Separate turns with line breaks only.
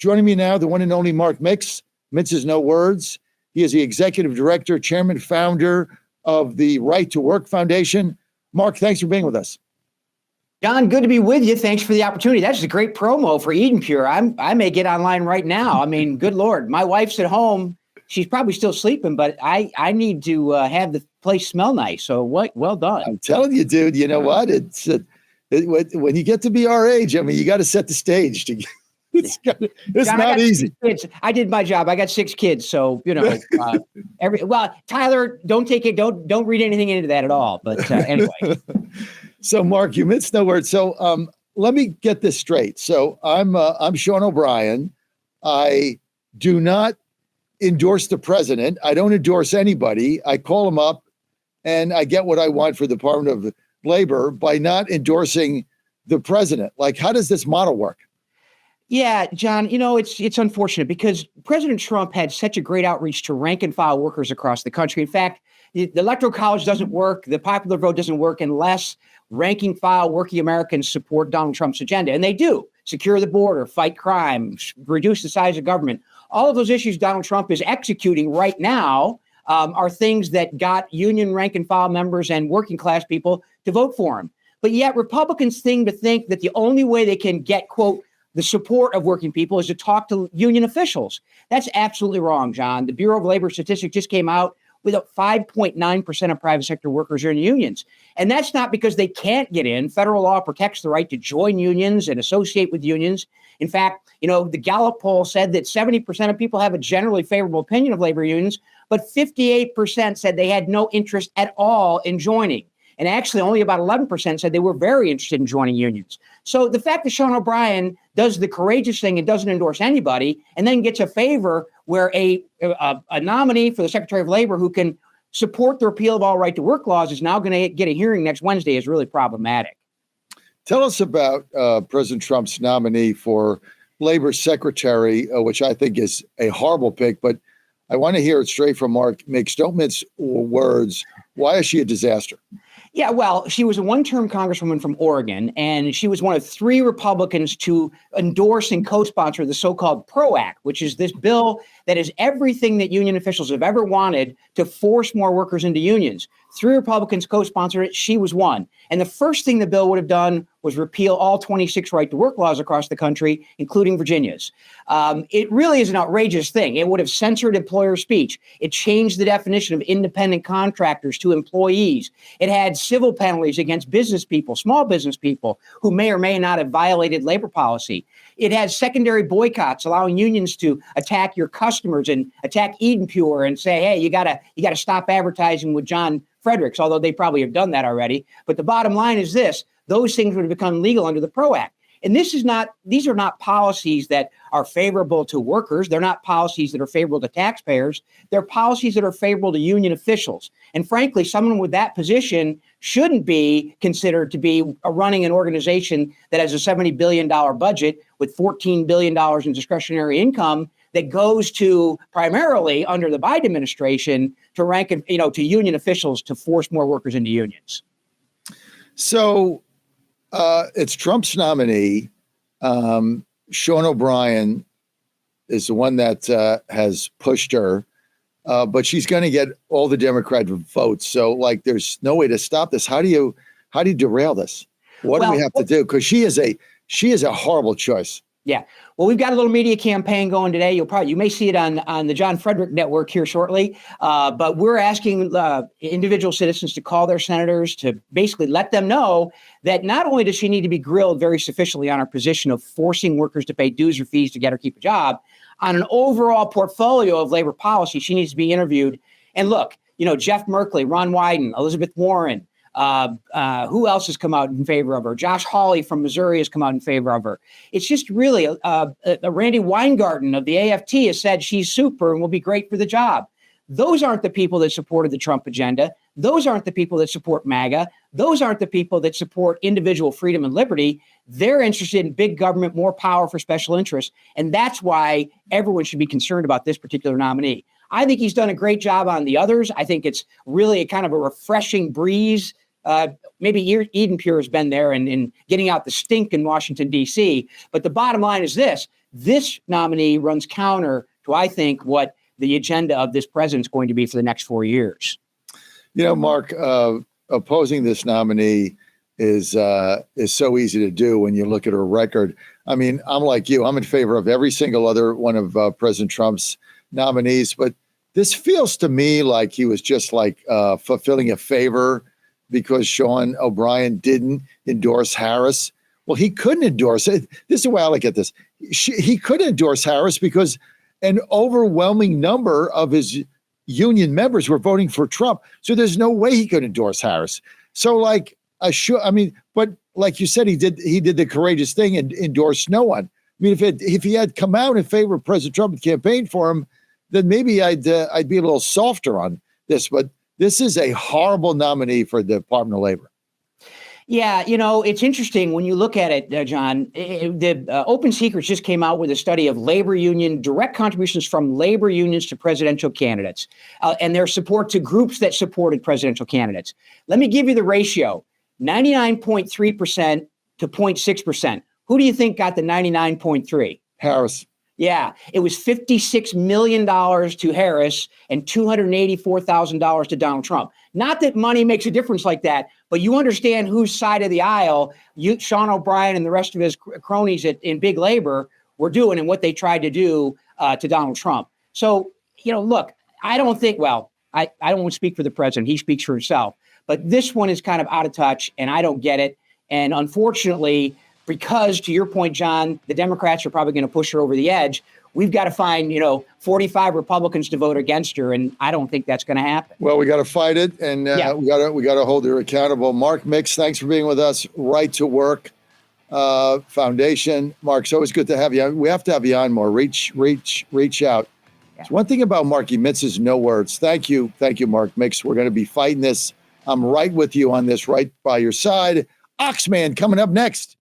Joining me now, the one and only Mark Mix. Minces no words. He is the executive director, chairman, founder of the Right to Work Foundation. Mark, thanks for being with us.
John, good to be with you. Thanks for the opportunity. That's a great promo for Eden Pure. I may get online right now. I mean, good Lord, my wife's at home. She's probably still sleeping, but I need to have the place smell nice. So well done.
I'm telling you, dude, you know what? When you get to be our age, I mean, you got to set the stage. It's John, not easy.
I did my job. I got 6 kids. So, Tyler, don't take it. Don't read anything into that at all. But anyway.
So, Mark, you mince no words. So, let me get this straight. So, I'm Sean O'Brien. I do not endorse the president. I don't endorse anybody. I call him up, and I get what I want for the Department of Labor by not endorsing the president. Like, how does this model work?
Yeah, John, it's unfortunate because President Trump had such a great outreach to rank and file workers across the country. In fact, the Electoral College doesn't work. The popular vote doesn't work unless ranking file working Americans support Donald Trump's agenda. And they do. Secure the border, fight crime, reduce the size of government. All of those issues Donald Trump is executing right now are things that got union rank and file members and working class people to vote for him. But yet Republicans seem to think that the only way they can get, quote, the support of working people is to talk to union officials. That's absolutely wrong, John. The Bureau of Labor Statistics just came out with 5.9% of private sector workers are in unions. And that's not because they can't get in. Federal law protects the right to join unions and associate with unions. In fact, the Gallup poll said that 70% of people have a generally favorable opinion of labor unions, but 58% said they had no interest at all in joining. And actually, only about 11% said they were very interested in joining unions. So the fact that Sean O'Brien does the courageous thing and doesn't endorse anybody and then gets a favor where a nominee for the Secretary of Labor who can support the repeal of all right to work laws is now going to get a hearing next Wednesday is really problematic.
Tell us about President Trump's nominee for Labor Secretary, which I think is a horrible pick, but I want to hear it straight from Mark Mix. Don't mince words. Why is she a disaster?
Yeah, well, she was a one-term congresswoman from Oregon, and she was one of 3 Republicans to endorse and co-sponsor the so-called PRO Act, which is this bill that is everything that union officials have ever wanted to force more workers into unions. 3 Republicans co-sponsored it. She was one. And the first thing the bill would have done was repeal all 26 right-to-work laws across the country, including Virginia's. It really is an outrageous thing. It would have censored employer speech. It changed the definition of independent contractors to employees. It had civil penalties against business people, small business people, who may or may not have violated labor policy. It has secondary boycotts, allowing unions to attack your customers and attack Eden Pure and say, hey, you gotta stop advertising with John Fredricks, although they probably have done that already. But the bottom line is this: those things would have become legal under the PRO Act. And these are not policies that are favorable to workers. They're not policies that are favorable to taxpayers. They're policies that are favorable to union officials. And frankly, someone with that position shouldn't be considered to be running an organization that has a $70 billion budget with $14 billion in discretionary income that goes to primarily under the Biden administration to rank, to union officials to force more workers into unions.
So it's Trump's nominee. Sean O'Brien is the one that has pushed her, but she's going to get all the Democrat votes. So, there's no way to stop this. How do you derail this? What do we have to do? Because she is a horrible choice.
Yeah. Well, we've got a little media campaign going today. You may see it on the John Fredricks Network here shortly. But we're asking individual citizens to call their senators to basically let them know that not only does she need to be grilled very sufficiently on her position of forcing workers to pay dues or fees to get or keep a job, on an overall portfolio of labor policy, she needs to be interviewed. And look, Jeff Merkley, Ron Wyden, Elizabeth Warren, who else has come out in favor of her? Josh Hawley from Missouri has come out in favor of her. It's just really Randy Weingarten of the AFT has said she's super and will be great for the job. Those aren't the people that supported the Trump agenda. Those aren't the people that support MAGA. Those aren't the people that support individual freedom and liberty. They're interested in big government, more power for special interests. And that's why everyone should be concerned about this particular nominee. I think he's done a great job on the others. I think it's really a kind of a refreshing breeze. Maybe Eden Pure has been there and getting out the stink in Washington, D.C. But the bottom line is this. this nominee runs counter to, I think, what the agenda of this president's going to be for the next 4 years.
Mark, opposing this nominee is so easy to do when you look at her record. I mean, I'm like you. I'm in favor of every single other one of President Trump's nominees, but this feels to me like he was just like fulfilling a favor because Sean O'Brien didn't endorse Harris. Well, he couldn't endorse it. This is the way I look at this. He couldn't endorse Harris because an overwhelming number of his union members were voting for Trump. So there's no way he could endorse Harris. So but like you said, he did the courageous thing and endorsed no one. I mean, if he had come out in favor of President Trump and campaigned for him, then maybe I'd be a little softer on this. But this is a horrible nominee for the Department of Labor.
Yeah, it's interesting when you look at it, John. The Open Secrets just came out with a study of labor union direct contributions from labor unions to presidential candidates and their support to groups that supported presidential candidates. Let me give you the ratio, 99.3% to 0.6%. Who do you think got the 99.3?
Harris.
Yeah, it was $56 million to Harris and $284,000 to Donald Trump. Not that money makes a difference like that, but you understand whose side of the aisle Sean O'Brien and the rest of his cronies in big labor were doing and what they tried to do to Donald Trump. So, look, I don't think, I don't want to speak for the president. He speaks for himself. But this one is kind of out of touch, and I don't get it. And unfortunately, because to your point, John, the Democrats are probably going to push her over the edge. We've got to find, 45 Republicans to vote against her, and I don't think that's going to happen.
Well, we got to fight it, and we got to hold her accountable. Mark Mix, thanks for being with us. Right to Work Foundation. Mark, it's always good to have you. We have to have you on more. Reach out. Yeah. So one thing about Mark, he minces no words. Thank you, Mark Mix. We're going to be fighting this. I'm right with you on this, right by your side. Oxman coming up next.